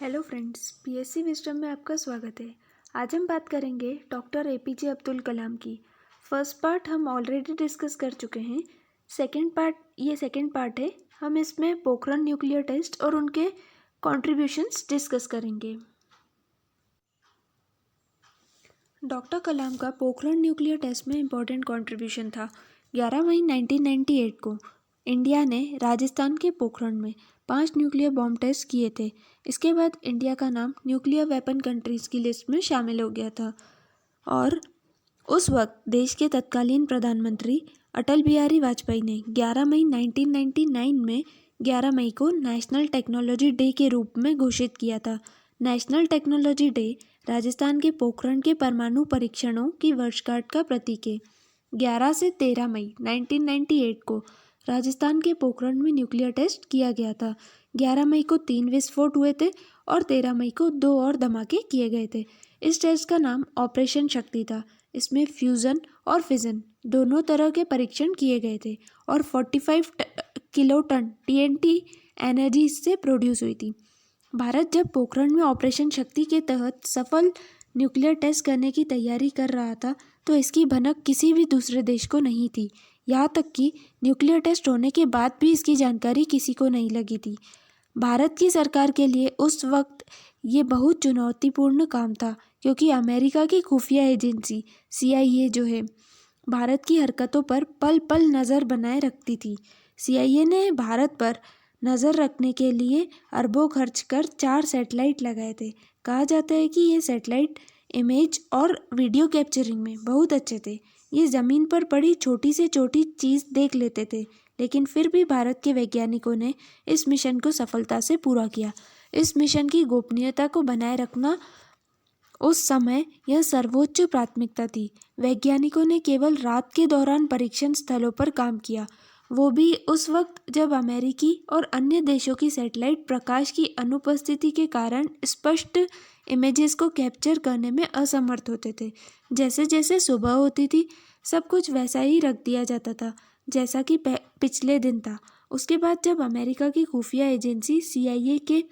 Hello friends, PSC wisdom में आपका स्वागत है। आज हम बात करेंगे डॉक्टर एपीजे अब्दुल कलाम की। फर्स्ट पार्ट हम ऑलरेडी डिस्कस कर चुके हैं। सेकंड पार्ट है। हम इसमें पोखरण न्यूक्लियर टेस्ट और उनके कॉन्ट्रीब्यूशंस डिस्कस करेंगे। डॉक्टर कलाम का पोखरण न्यूक्लियर टेस्ट में इम्पोर्टेंट कॉन्ट्रीब्यूशन था। 11 मई 1998 को इंडिया ने राजस्थान के पोखरण में 5 न्यूक्लियर बॉम्ब टेस्ट किए थे। इसके बाद इंडिया का नाम न्यूक्लियर वेपन कंट्रीज़ की लिस्ट में शामिल हो गया था और उस वक्त देश के तत्कालीन प्रधानमंत्री अटल बिहारी वाजपेयी ने 11 मई 1999 में 11 मई को नेशनल टेक्नोलॉजी डे के रूप में घोषित किया था। नेशनल टेक्नोलॉजी डे राजस्थान के पोखरण के परमाणु परीक्षणों की वर्षगांठ का प्रतीक है। 11 से 13 मई 1998 को राजस्थान के पोखरण में न्यूक्लियर टेस्ट किया गया था। 11 मई को 3 विस्फोट हुए थे और 13 मई को 2 और धमाके किए गए थे। इस टेस्ट का नाम ऑपरेशन शक्ति था। इसमें फ्यूज़न और फिजन दोनों तरह के परीक्षण किए गए थे और 45 किलोटन TNT एनर्जी इससे प्रोड्यूस हुई थी। भारत जब पोखरण में ऑपरेशन शक्ति के तहत सफल न्यूक्लियर टेस्ट करने की तैयारी कर रहा था तो इसकी भनक किसी भी दूसरे देश को नहीं थी। यहाँ तक कि न्यूक्लियर टेस्ट होने के बाद भी इसकी जानकारी किसी को नहीं लगी थी। भारत की सरकार के लिए उस वक्त ये बहुत चुनौतीपूर्ण काम था क्योंकि अमेरिका की खुफिया एजेंसी CIA जो है भारत की हरकतों पर पल पल नज़र बनाए रखती थी। CIA ने भारत पर नज़र रखने के लिए अरबों खर्च कर 4 सैटेलाइट लगाए थे। कहा जाता है कि ये सैटेलाइट इमेज और वीडियो कैप्चरिंग में बहुत अच्छे थे। ये ज़मीन पर पड़ी छोटी से छोटी चीज़ देख लेते थे, लेकिन फिर भी भारत के वैज्ञानिकों ने इस मिशन को सफलता से पूरा किया। इस मिशन की गोपनीयता को बनाए रखना उस समय यह सर्वोच्च प्राथमिकता थी। वैज्ञानिकों ने केवल रात के दौरान परीक्षण स्थलों पर काम किया, वो भी उस वक्त जब अमेरिकी और अन्य देशों की सैटेलाइट प्रकाश की अनुपस्थिति के कारण स्पष्ट इमेजेस को कैप्चर करने में असमर्थ होते थे। जैसे जैसे सुबह होती थी सब कुछ वैसा ही रख दिया जाता था जैसा कि पिछले दिन था। उसके बाद जब अमेरिका की खुफिया एजेंसी CIA के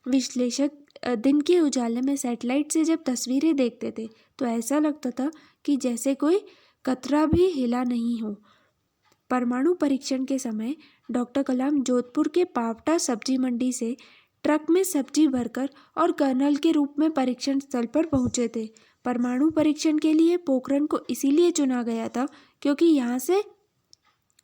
विश्लेषक दिन के उजाले में सैटेलाइट से जब तस्वीरें देखते थे तो ऐसा लगता था कि जैसे कोई कतरा भी हिला नहीं हो। परमाणु परीक्षण के समय डॉक्टर कलाम जोधपुर के पावटा सब्जी मंडी से ट्रक में सब्जी भरकर और कर्नल के रूप में परीक्षण स्थल पर पहुंचे थे। परमाणु परीक्षण के लिए पोखरण को इसीलिए चुना गया था क्योंकि यहाँ से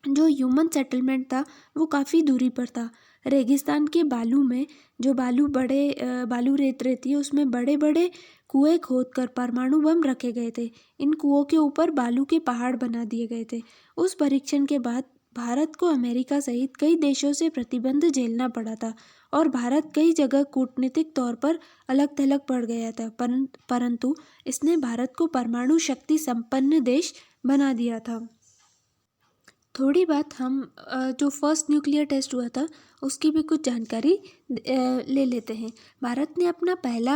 जो ह्यूमन सेटलमेंट था वो काफ़ी दूरी पर था। रेगिस्तान के बालू में जो बालू रेत रहती है उसमें बड़े बड़े कुएं खोदकर परमाणु बम रखे गए थे। इन कुओं के ऊपर बालू के पहाड़ बना दिए गए थे। उस परीक्षण के बाद भारत को अमेरिका सहित कई देशों से प्रतिबंध झेलना पड़ा था और भारत कई जगह कूटनीतिक तौर पर अलग थलग पड़ गया था, परंतु इसने भारत को परमाणु शक्ति संपन्न देश बना दिया था। थोड़ी बात हम जो फर्स्ट न्यूक्लियर टेस्ट हुआ था उसकी भी कुछ जानकारी ले लेते हैं। भारत ने अपना पहला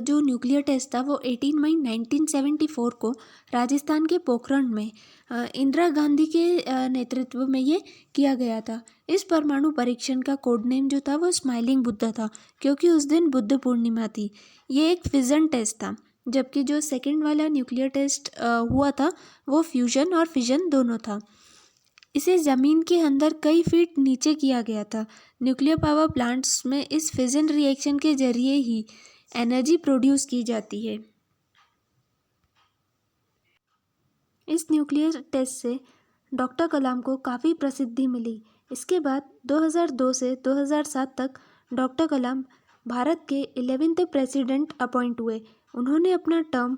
जो न्यूक्लियर टेस्ट था वो 18 मई 1974 को राजस्थान के पोखरण में इंदिरा गांधी के नेतृत्व में ये किया गया था। इस परमाणु परीक्षण का कोड नेम जो था वो स्माइलिंग बुद्धा था क्योंकि उस दिन बुद्ध पूर्णिमा थी। ये एक फिजन टेस्ट था, जबकि जो सेकेंड वाला न्यूक्लियर टेस्ट हुआ था वो फ्यूजन और फिजन दोनों था। इसे ज़मीन के अंदर कई फीट नीचे किया गया था। न्यूक्लियर पावर प्लांट्स में इस फिजन रिएक्शन के जरिए ही एनर्जी प्रोड्यूस की जाती है। इस न्यूक्लियर टेस्ट से डॉक्टर कलाम को काफ़ी प्रसिद्धि मिली। इसके बाद 2002 से 2007 तक डॉक्टर कलाम भारत के 11वें प्रेसिडेंट अपॉइंट हुए। उन्होंने अपना टर्म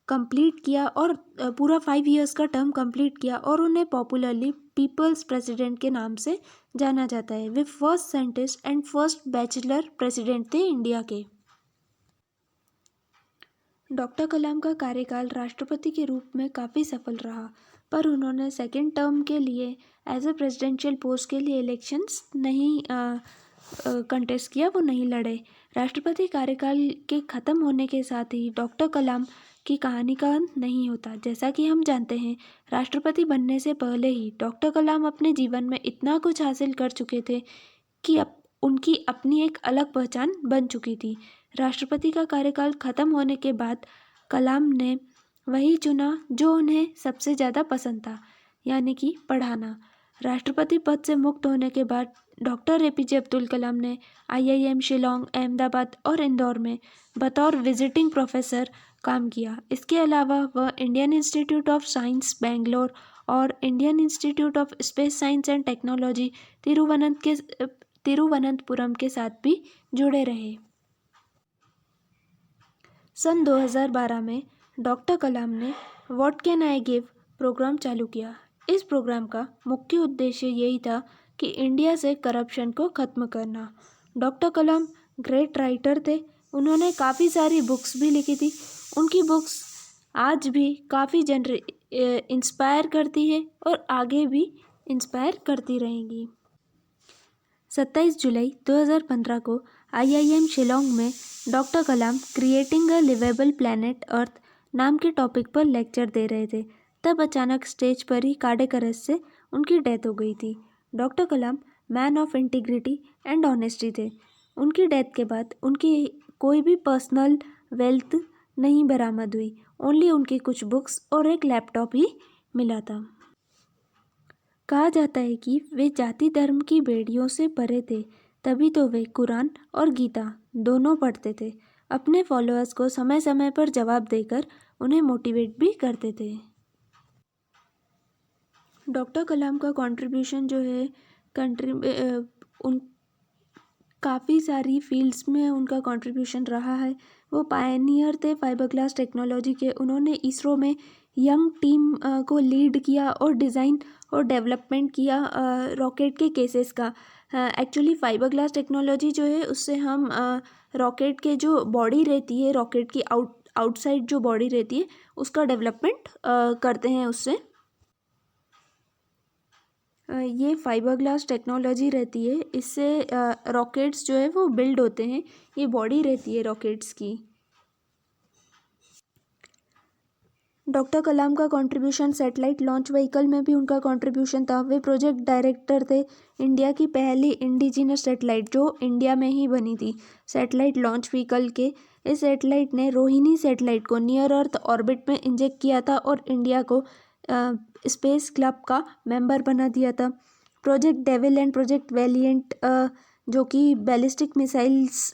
कंप्लीट किया और पूरा 5 इयर्स का टर्म कंप्लीट किया और उन्हें पॉपुलरली पीपल्स प्रेसिडेंट के नाम से जाना जाता है। वे first scientist and first bachelor president थे इंडिया के। डॉक्टर कलाम का कार्यकाल राष्ट्रपति के रूप में काफ़ी सफल रहा, पर उन्होंने सेकेंड टर्म के लिए एज अ प्रेसिडेंशियल पोस्ट के लिए इलेक्शंस नहीं कंटेस्ट किया, वो नहीं लड़े। राष्ट्रपति कार्यकाल के ख़त्म होने के साथ ही डॉक्टर कलाम की कहानी का अंत नहीं होता। जैसा कि हम जानते हैं, राष्ट्रपति बनने से पहले ही डॉक्टर कलाम अपने जीवन में इतना कुछ हासिल कर चुके थे कि अब उनकी अपनी एक अलग पहचान बन चुकी थी। राष्ट्रपति का कार्यकाल खत्म होने के बाद कलाम ने वही चुना जो उन्हें सबसे ज़्यादा पसंद था, यानी कि पढ़ाना। राष्ट्रपति पद से मुक्त होने के बाद डॉक्टर एपीजे अब्दुल कलाम ने आईआईएम शिलोंग, अहमदाबाद और इंदौर में बतौर विजिटिंग प्रोफेसर काम किया। इसके अलावा वह Indian Institute of Science Bangalore और Indian Institute of Space Science and Technology Thiruvananthapuram के साथ भी जुड़े रहे। सन 2012 में डॉक्टर कलाम ने what can I give programme चालू किया। इस प्रोग्राम का मुख्य उद्देश्य यही था कि इंडिया से करप्शन को ख़त्म करना। डॉक्टर कलाम ग्रेट राइटर थे। उन्होंने काफ़ी सारी बुक्स भी लिखी थी। उनकी बुक्स आज भी काफ़ी इंस्पायर करती है और आगे भी इंस्पायर करती रहेंगी। 27 जुलाई 2015 को आईआईएम शिलोंग में doctor Kalam creating a liveable planet Earth नाम के टॉपिक पर लेक्चर दे रहे थे। तब अचानक स्टेज पर ही कार्डियक अरेस्ट से उनकी डेथ हो गई थी। Doctor Kalam man of integrity and honesty थे। उनकी डेथ के बाद उनकी कोई भी पर्सनल वेल्थ नहीं बरामद हुई, ओनली उनकी कुछ बुक्स और एक लैपटॉप ही मिला था। कहा जाता है कि वे जाति धर्म की बेड़ियों से परे थे, तभी तो वे कुरान और गीता दोनों पढ़ते थे। अपने फॉलोअर्स को समय समय पर जवाब देकर उन्हें मोटिवेट भी करते थे। डॉक्टर कलाम का कंट्रीब्यूशन जो है उन काफ़ी सारी फील्ड्स में उनका कंट्रीब्यूशन रहा है। वो पायनियर थे फाइबर ग्लास टेक्नोलॉजी के। उन्होंने इसरो में यंग टीम को लीड किया और डिज़ाइन और डेवलपमेंट किया रॉकेट के केसेस का। एक्चुअली फाइबर ग्लास टेक्नोलॉजी जो है उससे हम रॉकेट के जो बॉडी रहती है, रॉकेट की आउटसाइड जो बॉडी रहती है उसका डेवलपमेंट करते हैं उससे। ये फाइबर ग्लास टेक्नोलॉजी रहती है, इससे रॉकेट्स जो है वो बिल्ड होते हैं। ये बॉडी रहती है रॉकेट्स की। डॉक्टर कलाम का कंट्रीब्यूशन सैटेलाइट लॉन्च व्हीकल में भी उनका कंट्रीब्यूशन था। वे प्रोजेक्ट डायरेक्टर थे इंडिया की पहली इंडिजिनस सैटेलाइट जो इंडिया में ही बनी थी, सैटेलाइट लॉन्च व्हीकल के। इस सैटेलाइट ने रोहिणी सैटेलाइट को नियर अर्थ ऑर्बिट में इंजेक्ट किया था और इंडिया को स्पेस क्लब का मेंबर बना दिया था। Project devil and project Valiant जो कि बैलिस्टिक मिसाइल्स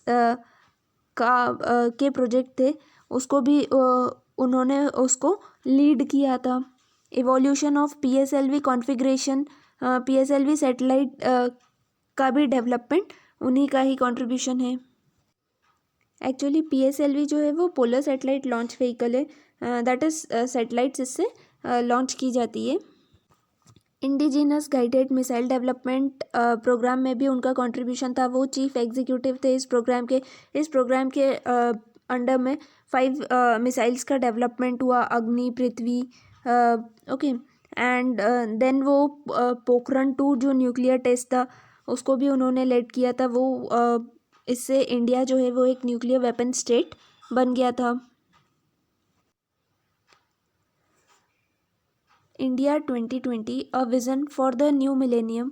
के प्रोजेक्ट थे, उसको भी उन्होंने उसको लीड किया था। Evolution of PSLV configuration, PSLV satellite का भी डेवलपमेंट उन्हीं का ही कंट्रीब्यूशन है। एक्चुअली पीएसएलवी जो है वो पोलर सैटेलाइट लॉन्च व्हीकल है, दैट इज़ सैटेलाइट्स इससे लॉन्च की जाती है। Indigenous guided missile development programme में भी उनका कंट्रीब्यूशन था। वो चीफ एग्जीक्यूटिव थे इस प्रोग्राम के अंडर में 5 मिसाइल्स का डेवलपमेंट हुआ, अग्नि, पृथ्वी, ओके। एंड देन वो पोखरण 2 जो न्यूक्लियर टेस्ट था उसको भी उन्होंने लेड किया था। वो इससे इंडिया जो है वो एक न्यूक्लियर वेपन स्टेट बन गया था। India 2020 a vision for the new millennium,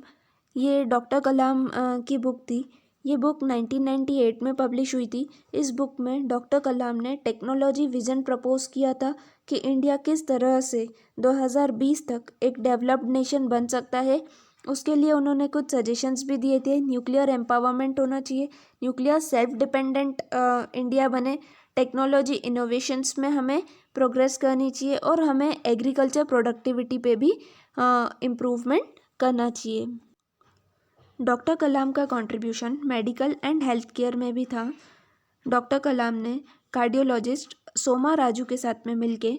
ये डॉक्टर कलाम की बुक थी। ये बुक 1998 में पब्लिश हुई थी। इस बुक में डॉक्टर कलाम ने टेक्नोलॉजी विज़न प्रपोज किया था कि इंडिया किस तरह से 2020 तक एक डेवलप्ड नेशन बन सकता है। उसके लिए उन्होंने कुछ सजेशंस भी दिए थे। न्यूक्लियर एम्पावरमेंट होना चाहिए, न्यूक्लियर सेल्फ डिपेंडेंट इंडिया बने, टेक्नोलॉजी इनोवेशंस में हमें प्रोग्रेस करनी चाहिए और हमें एग्रीकल्चर प्रोडक्टिविटी पे भी इम्प्रूवमेंट करना चाहिए। डॉक्टर कलाम का contribution medical and health care में भी था। डॉक्टर कलाम ने कार्डियोलॉजिस्ट सोमा राजू के साथ में मिलके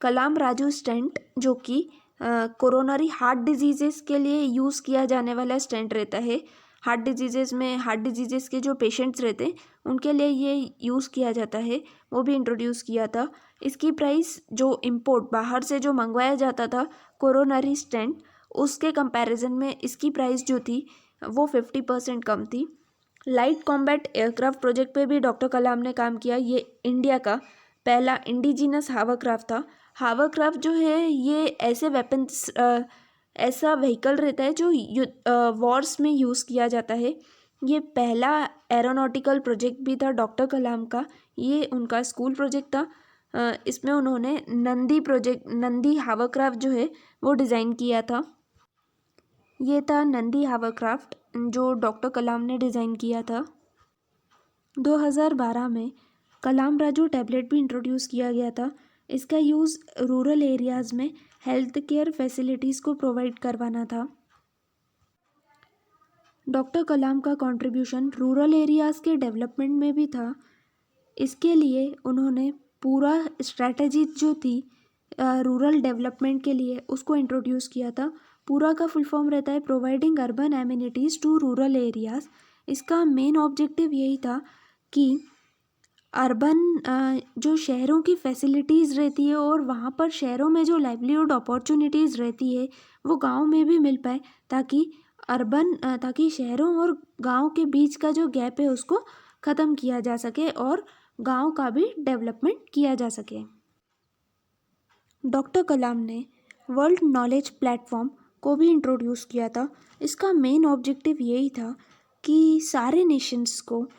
कलाम राजू स्टेंट, जो कि कोरोनरी हार्ट डिजीज़ेस के लिए यूज़ किया जाने वाला स्टेंट रहता है, हार्ट डिजीज़ेस के जो पेशेंट्स रहते हैं उनके लिए ये यूज़ किया जाता है, वो भी इंट्रोड्यूस किया था। इसकी प्राइस जो इम्पोर्ट बाहर से जो मंगवाया जाता था कोरोनरी स्टेंट, उसके कंपैरिजन में इसकी प्राइस जो थी वो 50% कम थी। लाइट कॉम्बैट एयरक्राफ्ट प्रोजेक्ट पे भी डॉक्टर कलाम ने काम किया। ये इंडिया का पहला इंडिजिनस हावरक्राफ्ट था। हावरक्राफ्ट जो है ये ऐसे वेपन्स ऐसा व्हीकल रहता है जो वॉर्स में यूज़ किया जाता है। ये पहला एरोनॉटिकल प्रोजेक्ट भी था डॉक्टर कलाम का। ये उनका स्कूल प्रोजेक्ट था। इसमें उन्होंने नंदी हावरक्राफ्ट जो है वो डिज़ाइन किया था। ये था नंदी हावरक्राफ्ट जो डॉक्टर कलाम ने डिज़ाइन किया था। 2012 में कलाम राजू टैबलेट भी इंट्रोड्यूस किया गया था। इसका यूज़ रूरल एरियाज़ में हेल्थ केयर फैसिलिटीज़ को प्रोवाइड करवाना था। डॉक्टर कलाम का कंट्रीब्यूशन रूरल एरियाज़ के डेवलपमेंट में भी था। इसके लिए उन्होंने पूरा स्ट्रैटेजी जो थी रूरल डेवलपमेंट के लिए उसको इंट्रोड्यूस किया था। पूरा का फुल फॉर्म रहता है providing urban amenities to rural areas. इसका मेन ऑब्जेक्टिव यही था कि अर्बन जो शहरों की फैसिलिटीज़ रहती है और वहाँ पर शहरों में जो लाइवलीहुड अपॉर्चुनिटीज़ रहती है वो गांव में भी मिल पाए, ताकि शहरों और गांव के बीच का जो गैप है उसको ख़त्म किया जा सके और गांव का भी डेवलपमेंट किया जा सके। डॉक्टर कलाम ने वर्ल्ड नॉलेज प्लेटफॉर्म को भी इंट्रोड्यूस किया था। इसका मेन ऑब्जेक्टिव यही था कि सारे नेशंस को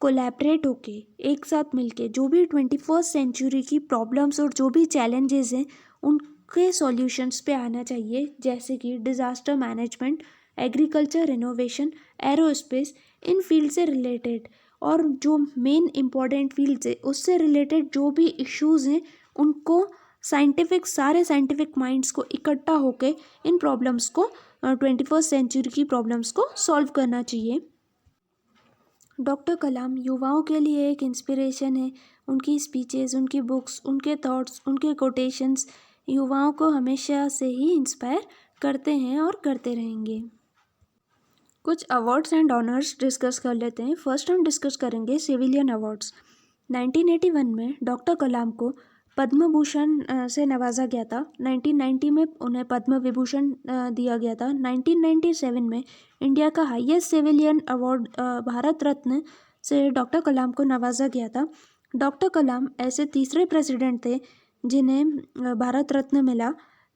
कोलैबोरेट होके एक साथ मिलके जो भी 21st सेंचुरी की प्रॉब्लम्स और जो भी चैलेंजेस हैं उनके सॉल्यूशंस पे आना चाहिए, जैसे कि disaster management, agriculture, innovation, aerospace, इन फील्ड से रिलेटेड और जो मेन इम्पॉर्टेंट फील्ड्स है उससे रिलेटेड जो भी इश्यूज़ हैं उनको सारे साइंटिफिक माइंड्स को इकट्ठा होके इन प्रॉब्लम्स को 21st सेंचुरी की प्रॉब्लम्स को सॉल्व करना चाहिए। डॉक्टर कलाम युवाओं के लिए एक इंस्पिरेशन है। उनकी स्पीचेस, उनकी बुक्स, उनके थॉट्स, उनके कोटेशंस युवाओं को हमेशा से ही इंस्पायर करते हैं और करते रहेंगे। कुछ अवार्ड्स एंड ऑनर्स डिस्कस कर लेते हैं। फर्स्ट हम डिस्कस करेंगे सिविलियन अवार्ड्स। 1981 में डॉक्टर कलाम को पद्म भूषण से नवाजा गया था। 1990 में उन्हें पद्म विभूषण दिया गया था। 1997 में इंडिया का highest civilian award Bharat Ratna से डॉक्टर कलाम को नवाजा गया था। डॉक्टर कलाम ऐसे तीसरे प्रेसिडेंट थे जिन्हें भारत रत्न मिला।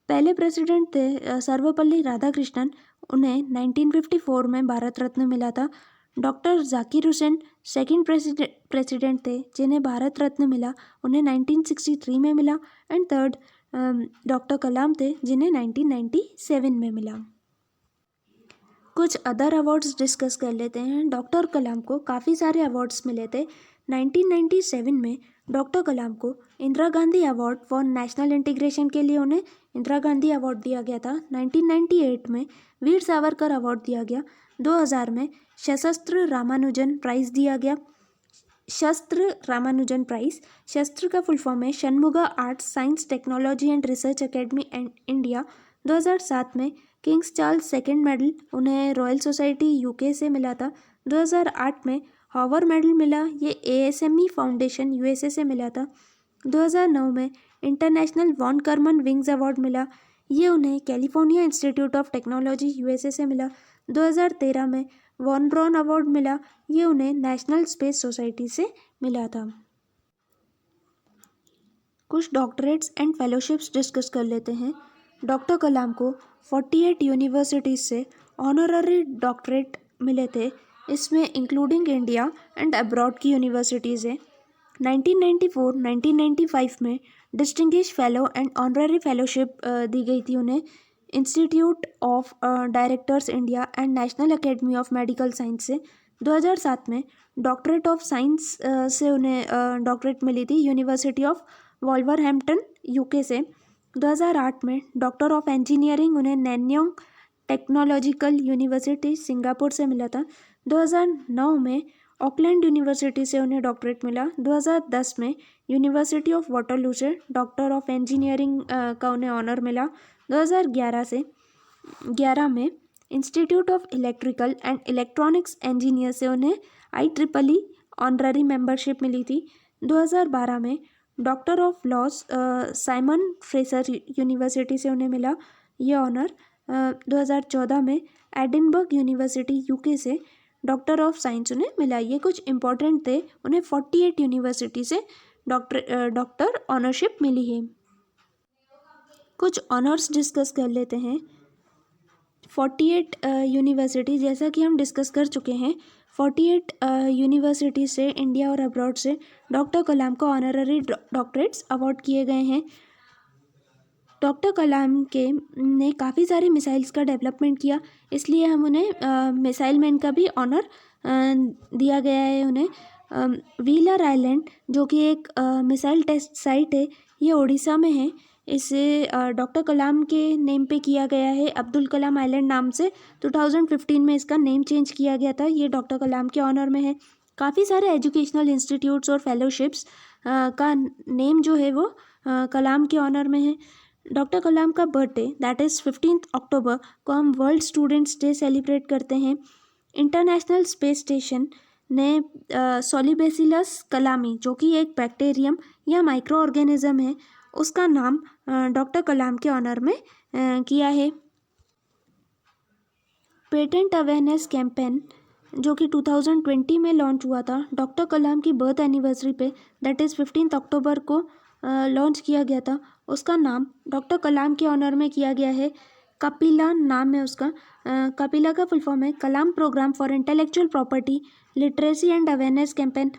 पहले प्रेसिडेंट थे सर्वपल्ली राधाकृष्णन, उन्हें 1954 में भारत रत्न मिला था। Doctor Zakir Hussain second president थे जिन्हें भारत रत्न मिला, उन्हें 1963 में मिला। एंड थर्ड डॉक्टर कलाम थे जिन्हें 1997 में मिला। कुछ अदर अवार्ड्स डिस्कस कर लेते हैं। डॉक्टर कलाम को काफ़ी सारे अवार्ड्स मिले थे। 1997 में डॉक्टर कलाम को Indira Gandhi award for national integration के लिए उन्हें इंदिरा गांधी अवार्ड दिया गया था। 1998 में वीर सावरकर अवार्ड दिया गया। 2000 में सशस्त्र रामानुजन प्राइज़ दिया गया। शस्त्र रामानुजन प्राइज़, शस्त्र का फुल फॉर्म है Shanmuga arts science technology and research academy India. 2007 में किंग्स चार्ल्स सेकंड मेडल उन्हें रॉयल सोसाइटी यूके से मिला था। 2008 में हॉवर मेडल मिला, ये ASME फाउंडेशन USA से मिला था। 2009 में international von Karman wings award मिला, ये उन्हें California Institute of Technology USA से मिला। 2013 में वॉन ब्रॉन अवार्ड मिला, ये उन्हें नेशनल स्पेस सोसाइटी से मिला था। कुछ डॉक्टरेट्स एंड फेलोशिप्स डिस्कस कर लेते हैं। डॉक्टर कलाम को 48 यूनिवर्सिटीज़ से ऑनररी डॉक्टरेट मिले थे, इसमें इंक्लूडिंग इंडिया एंड अब्रॉड की यूनिवर्सिटीज़ हैं। 1994-1995 में distinguished fellow and honorary fellowship दी गई थी उन्हें Institute of Directors India and National Academy of Medical Science से। 2007 में डॉक्टरेट ऑफ साइंस से उन्हें डॉक्टरेट मिली थी यूनिवर्सिटी ऑफ वॉल्वरहैम्पटन UK से। 2008 में डॉक्टर ऑफ इंजीनियरिंग उन्हें नैन्योंग टेक्नोलॉजिकल यूनिवर्सिटी सिंगापुर से मिला था। 2009 में ऑकलैंड यूनिवर्सिटी से उन्हें डॉक्टरेट मिला। 2010 में यूनिवर्सिटी ऑफ वाटरलू से डॉक्टर ऑफ इंजीनियरिंग का उन्हें ऑनर मिला। 2011 में Institute of Electrical and Electronics engineer से उन्हें IEEE ऑनररी मेंबरशिप मिली थी। 2012 में doctor of laws Simon Fraser University से उन्हें मिला ये ऑनर। 2014 में एडिनबर्ग यूनिवर्सिटी UK से डॉक्टर ऑफ साइंस उन्हें मिला। ये कुछ इंपॉर्टेंट थे, उन्हें 48 यूनिवर्सिटी से डॉक्टर ऑनरशिप मिली है। कुछ ऑनर्स डिस्कस कर लेते हैं। 48 यूनिवर्सिटी, जैसा कि हम डिस्कस कर चुके हैं, 48 यूनिवर्सिटी से, इंडिया और अब्रॉड से डॉक्टर कलाम को ऑनररी डॉक्टरेट्स अवार्ड किए गए हैं। डॉक्टर कलाम के ने काफ़ी सारी मिसाइल्स का डेवलपमेंट किया, इसलिए हम उन्हें मिसाइल मैन का भी ऑनर दिया गया है उन्हें। व्हीलर आइलैंड, जो कि एक मिसाइल टेस्ट साइट है, ये उड़ीसा में है। इसे डॉक्टर कलाम के नेम पे किया गया है, अब्दुल कलाम आइलैंड नाम से। 2015 में इसका नेम चेंज किया गया था। ये डॉक्टर कलाम के ऑनर में है। काफ़ी सारे एजुकेशनल इंस्टीट्यूट्स और फेलोशिप्स का नेम जो है वो कलाम के ऑनर में है। डॉक्टर कलाम का बर्थडे, दैट इज़ 15 अक्टूबर को हम वर्ल्ड स्टूडेंट्स डे सेलिब्रेट करते हैं। इंटरनेशनल स्पेस स्टेशन ने सोलिबेसिलस कलामी, जो कि एक बैक्टीरियम या माइक्रो ऑर्गेनिज्म है, उसका नाम डॉक्टर कलाम के ऑनर में किया है। पेटेंट अवेयरनेस कैंपेन, जो कि 2020 में लॉन्च हुआ था, डॉक्टर कलाम की बर्थ एनिवर्सरी पे, दैट इज़ 15 अक्टूबर को लॉन्च किया गया था। उसका नाम डॉक्टर कलाम के ऑनर में किया गया है। कपिला नाम है उसका। कपिला का फुल फॉर्म है Kalam Programme for Intellectual Property Literacy and Awareness Campaign.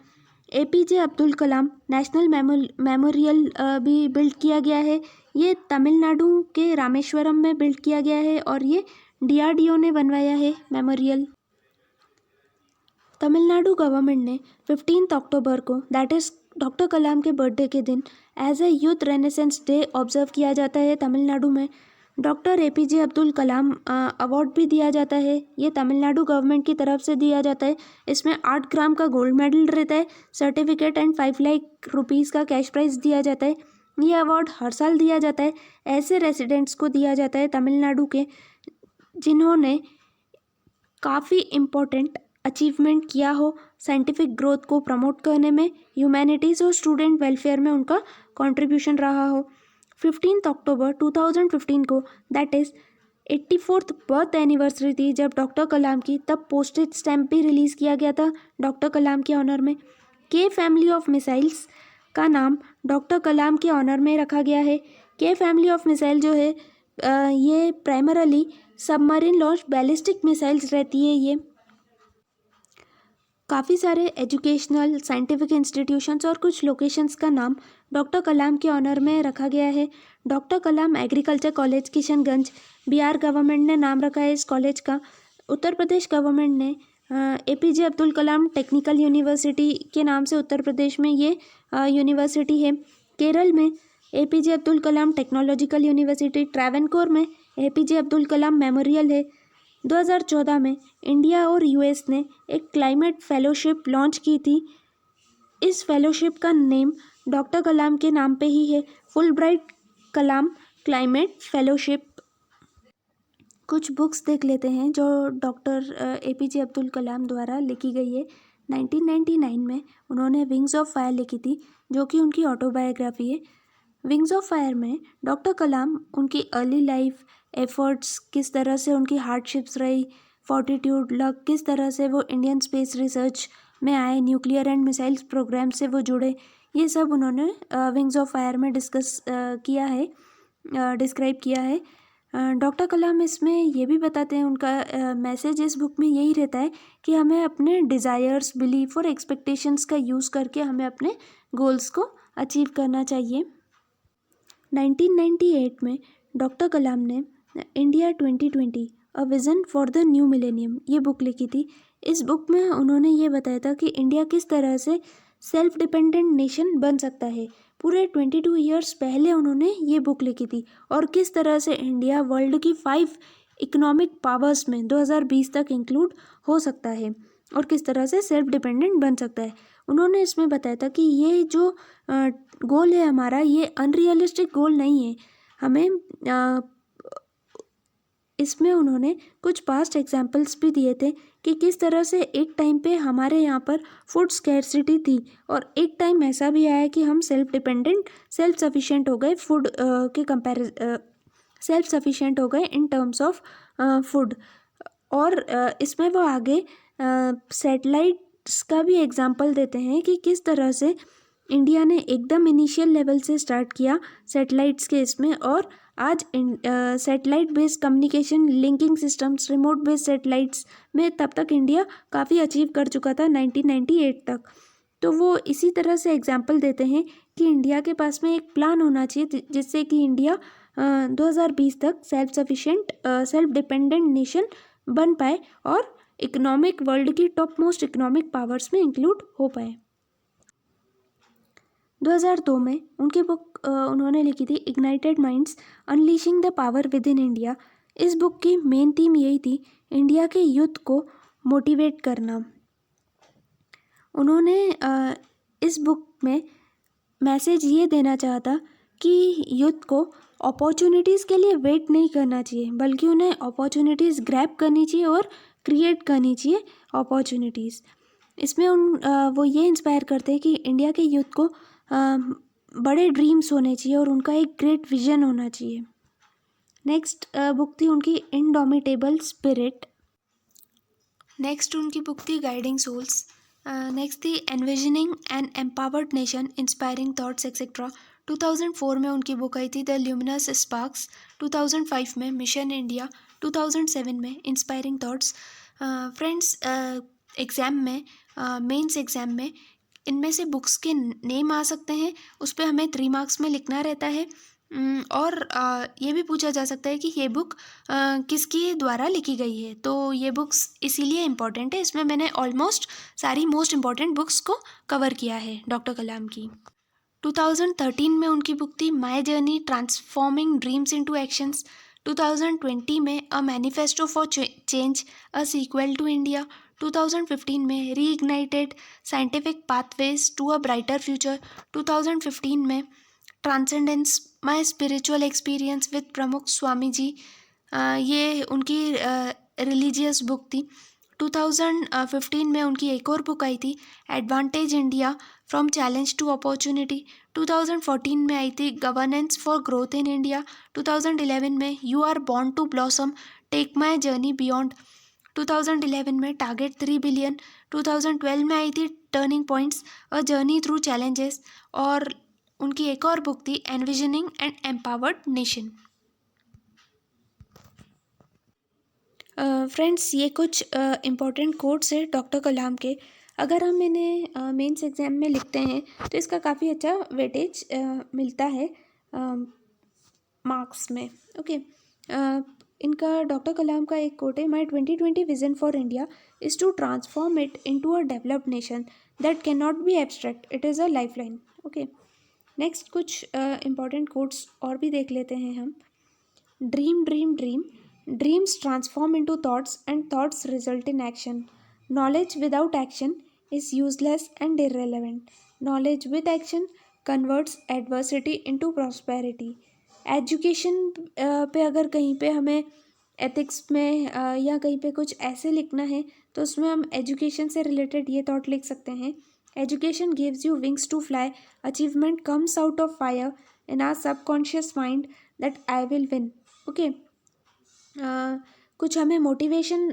APJ Abdul Kalam National Memorial भी बिल्ड किया गया है। ये तमिलनाडु के रामेश्वरम में बिल्ड किया गया है और ये DRDO ने बनवाया है मेमोरियल। तमिलनाडु गवर्नमेंट ने 15 अक्टूबर को, दैट इज़ डॉक्टर कलाम के बर्थडे के दिन, as a youth renaissance day observe किया जाता है तमिलनाडु में। Doctor APJ Abdul Kalam award भी दिया जाता है। ये तमिलनाडु गवर्नमेंट की तरफ से दिया जाता है। इसमें 8 ग्राम का गोल्ड मेडल रहता है, सर्टिफिकेट एंड 5 लाख रुपीज़ का कैश प्राइज़ दिया जाता है। ये अवार्ड हर साल दिया जाता है। ऐसे रेसिडेंट्स को दिया जाता है तमिलनाडु के जिन्होंने काफ़ी इम्पोर्टेंट अचीवमेंट किया हो, साइंटिफिक ग्रोथ को प्रमोट करने में, ह्यूमैनिटीज़ और स्टूडेंट वेलफेयर में उनका कंट्रीब्यूशन रहा हो। 15 अक्टूबर 2015 को, that is 84th birth anniversary थी जब डॉक्टर कलाम की, तब पोस्टेज स्टैम्प भी रिलीज़ किया गया था डॉक्टर कलाम के ऑनर में। के फैमिली ऑफ मिसाइल्स का नाम डॉक्टर कलाम के ऑनर में रखा गया है। के फैमिली ऑफ मिसाइल जो है ये primarily submarine launch ballistic missiles रहती है। ये काफ़ी सारे एजुकेशनल साइंटिफिक इंस्टीट्यूशंस और कुछ लोकेशंस का नाम डॉक्टर कलाम के ऑनर में रखा गया है। Doctor Kalam agriculture college Kishanganj, Bihar government ने नाम रखा है इस कॉलेज का। उत्तर प्रदेश गवर्नमेंट ने APJ Abdul Kalam technical university के नाम से उत्तर प्रदेश में ये यूनिवर्सिटी है। केरल में APJ अब्दुल कलाम टेक्नोलॉजिकल यूनिवर्सिटी, ट्रैवनकोर में APJ अब्दुल कलाम मेमोरियल है। 2014 में इंडिया और US ने एक क्लाइमेट फेलोशिप लॉन्च की थी। इस फेलोशिप का नेम डॉक्टर कलाम के नाम पे ही है, फुलब्राइट कलाम क्लाइमेट फेलोशिप। कुछ बुक्स देख लेते हैं जो डॉक्टर APJ अब्दुल कलाम द्वारा लिखी गई है। 1999 में उन्होंने विंग्स ऑफ फायर लिखी थी, जो कि उनकी ऑटोबायोग्राफी है। विंग्स ऑफ फायर में डॉक्टर कलाम उनकी अर्ली लाइफ एफर्ट्स, किस तरह से उनकी हार्डशिप्स रही, फोर्टिट्यूड, लक, किस तरह से वो इंडियन स्पेस रिसर्च में आए, न्यूक्लियर एंड मिसाइल्स प्रोग्राम से वो जुड़े, ये सब उन्होंने विंग्स ऑफ फायर में किया है, डिस्क्राइब किया है। डॉक्टर कलाम इसमें ये भी बताते हैं, उनका मैसेज इस बुक में यही रहता है कि हमें अपने डिज़ायर्स, बिलीफ और एक्सपेक्टेशंस का यूज़ करके हमें अपने गोल्स को अचीव करना चाहिए। 1998 में डॉक्टर कलाम ने India 2020 a vision for the new millennium ये बुक लिखी थी। इस बुक में उन्होंने ये बताया था कि इंडिया किस तरह से सेल्फ डिपेंडेंट नेशन बन सकता है। पूरे 22 ईयर्स पहले उन्होंने ये बुक लिखी थी, और किस तरह से इंडिया वर्ल्ड की 5 इकोनॉमिक पावर्स में 2020 तक इंक्लूड हो सकता है और किस तरह से सेल्फ डिपेंडेंट बन सकता है। उन्होंने इसमें बताया था कि ये जो गोल है हमारा, ये अनरियलिस्टिक गोल नहीं है। हमें इसमें उन्होंने कुछ पास्ट एग्जाम्पल्स भी दिए थे कि किस तरह से एक टाइम पे हमारे यहाँ पर फूड स्कैर्सिटी थी और एक टाइम ऐसा भी आया कि हम सेल्फ डिपेंडेंट, सेल्फ सफिशिएंट हो गए फूड के सेल्फ सफिशिएंट हो गए इन टर्म्स ऑफ फूड। और इसमें वो आगे सैटेलाइट्स का भी एग्जाम्पल देते हैं कि किस तरह से इंडिया ने एकदम इनिशियल लेवल से स्टार्ट किया सैटेलाइट्स के इसमें, और आज satellite based communication, linking systems, remote based satellites में तब तक इंडिया काफ़ी अचीव कर चुका था 1998 तक। तो वो इसी तरह से एग्जाम्पल देते हैं कि इंडिया के पास में एक प्लान होना चाहिए जिससे कि इंडिया 2020 तक self sufficient, self dependent nation बन पाए और इकोनॉमिक वर्ल्ड की टॉप मोस्ट इकोनॉमिक पावर्स में इंक्लूड हो पाए। 2002 में उनकी बुक उन्होंने लिखी थी ignited minds, unleashing the power with in India. इस बुक की मेन थीम यही थी, इंडिया के यूथ को मोटिवेट करना। उन्होंने इस बुक में मैसेज ये देना चाहता कि यूथ को अपॉर्चुनिटीज़ के लिए वेट नहीं करना चाहिए, बल्कि उन्हें अपॉर्चुनिटीज़ ग्रैब करनी चाहिए और क्रिएट करनी चाहिए अपॉर्चुनिटीज़। इसमें वो ये इंस्पायर करते हैं कि इंडिया के यूथ को बड़े ड्रीम्स होने चाहिए और उनका एक ग्रेट विजन होना चाहिए। नेक्स्ट बुक थी उनकी इनडोमिटेबल स्पिरिट। नेक्स्ट उनकी बुक थी गाइडिंग सोल्स। नेक्स्ट थी envisioning an empowered nation, inspiring thoughts etcetera. 2004 में उनकी बुक आई थी द ल्यूमिनस स्पार्क्स। 2005 में मिशन इंडिया। 2007 में इंस्पायरिंग थॉट्स। फ्रेंड्स, एग्ज़ाम में, मेंस एग्ज़ाम में इनमें से बुक्स के नेम आ सकते हैं, उस पर हमें 3 मार्क्स में लिखना रहता है। और ये भी पूछा जा सकता है कि ये बुक किसकी द्वारा लिखी गई है। तो ये बुक्स इसीलिए इम्पॉर्टेंट है, इसमें मैंने ऑलमोस्ट सारी मोस्ट इम्पॉर्टेंट बुक्स को कवर किया है डॉक्टर कलाम की। 2013 में उनकी बुक थी my journey transforming dreams into actions. 2020 में a manifesto for change, a sequel to India. 2015 में reignited scientific pathways to a brighter future. 2015 में transcendence, my spiritual experience with Pramukh Swami जी। ये उनकी रिलीजियस बुक थी। 2015 में उनकी एक और बुक आई थी advantage India, from challenge to opportunity. 2014 में आई थी governance for growth in India. 2011 में you are born to blossom, take my journey beyond. 2011 में टारगेट 3 बिलियन। 2012 में आई थी turning points, a journey through challenges. और उनकी एक और बुक थी envisioning and empowered nation. Friends, ये कुछ इम्पॉर्टेंट कोट्स है डॉक्टर कलाम के। अगर हम इन्हें मेंस एग्ज़ाम में लिखते हैं तो इसका काफ़ी अच्छा वेटेज मिलता है मार्क्स में। ओके, इनका डॉक्टर कलाम का एक कोट है, my 2020 vision for India is to transform it into a developed nation that can not be abstract, it is a life line. Okay, next कुछ इम्पॉर्टेंट कोट्स और भी देख लेते हैं हम। Dream dream dream, dreams transform into thoughts and thoughts result in action. Knowledge without action is useless and irrelevant. Knowledge with action converts adversity into prosperity. Education पे अगर कहीं पे हमें एथिक्स में या कहीं पे कुछ ऐसे लिखना है तो उसमें हम एजुकेशन से रिलेटेड ये थॉट लिख सकते हैं, education gives you wings to fly, achievement comes out of fire in our subconscious mind that I will win. Okay, कुछ हमें मोटिवेशन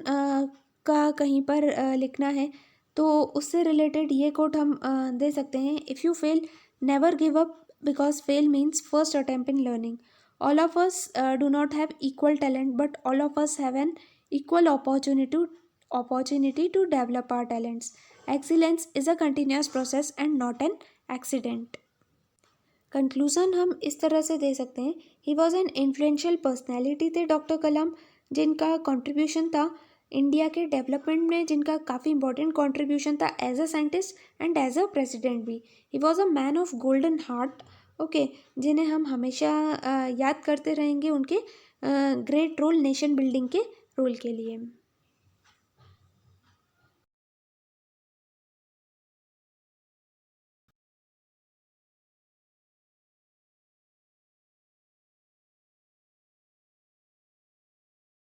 का कहीं पर लिखना है तो उससे रिलेटेड ये कोट हम दे सकते हैं, if you fail never give up because fail means first attempt in learning. All of us do not have equal talent but all of us have an equal opportunity to develop our talents. Excellence is a continuous process and not an accident. Conclusion हम इस तरह से दे सकते हैं, he was an influential personality थे doctor Kalam, जिनका contribution था इंडिया के डेवलपमेंट में, जिनका काफ़ी इंपॉर्टेंट कंट्रीब्यूशन था as a scientist and as a president भी। He was a man of golden heart. Okay, जिन्हें हम हमेशा याद करते रहेंगे उनके ग्रेट रोल नेशन बिल्डिंग के रोल के लिए।